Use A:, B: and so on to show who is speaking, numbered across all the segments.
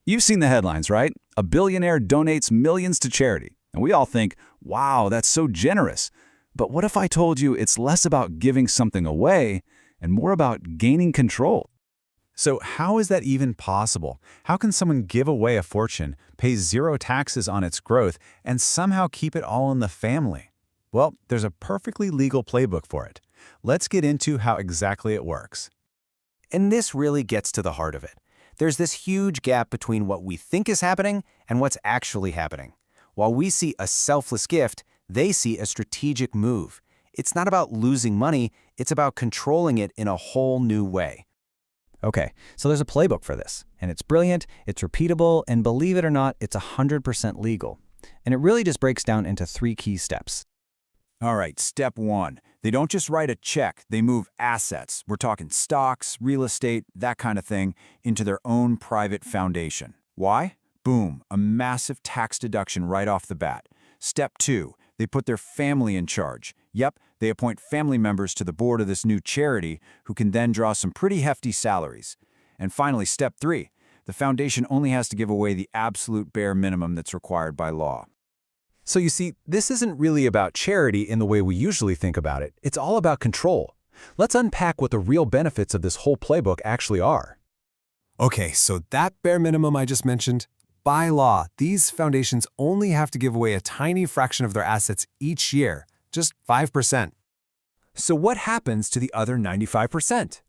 A: You've seen the headlines, right? A billionaire donates millions to charity. And we all think, wow, that's so generous. But what if I told you it's less about giving something away and more about gaining control?
B: So how is that even possible? How can someone give away a fortune, pay zero taxes on its growth, and somehow keep it all in the family? Well, there's a perfectly legal playbook for it. Let's get into how exactly it works.
C: And this really gets to the heart of it. There's this huge gap between what we think is happening and what's actually happening. While we see a selfless gift, they see a strategic move. It's not about losing money, it's about controlling it in a whole new way.
D: Okay, so there's a playbook for this, and it's brilliant, it's repeatable, and believe it or not, it's 100% legal. And it really just breaks down into 3 key steps.
E: All right, step 1. They don't just write a check, they move assets. We're talking stocks, real estate, that kind of thing, into their own private foundation. Why? Boom, a massive tax deduction right off the bat. Step 2. They put their family in charge. Yep, they appoint family members to the board of this new charity who can then draw some pretty hefty salaries. And finally, step 3. The foundation only has to give away the absolute bare minimum that's required by law.
B: So you see, this isn't really about charity in the way we usually think about it. It's all about control. Let's unpack what the real benefits of this whole playbook actually are.
F: Okay, so that bare minimum I just mentioned, by law, these foundations only have to give away a tiny fraction of their assets each year, just 5%. So what happens to the other 95%?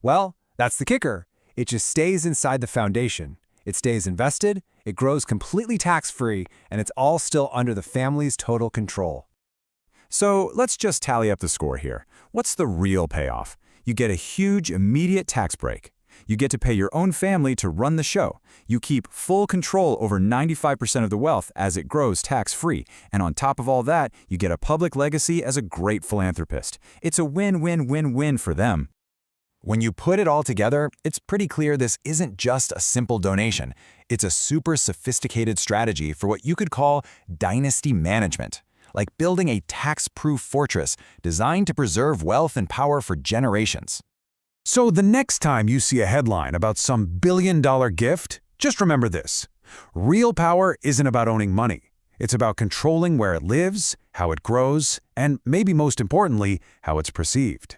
F: Well, that's the kicker. It just stays inside the foundation. It stays invested, it grows completely tax-free, and it's all still under the family's total control. So let's just tally up the score here. What's the real payoff? You get a huge, immediate tax break. You get to pay your own family to run the show. You keep full control over 95% of the wealth as it grows tax-free. And on top of all that, you get a public legacy as a great philanthropist. It's a win-win-win-win for them. When you put it all together, it's pretty clear this isn't just a simple donation. It's a super sophisticated strategy for what you could call dynasty management, like building a tax-proof fortress designed to preserve wealth and power for generations.
B: So the next time you see a headline about some billion-dollar gift, just remember this. Real power isn't about owning money. It's about controlling where it lives, how it grows, and maybe most importantly, how it's perceived.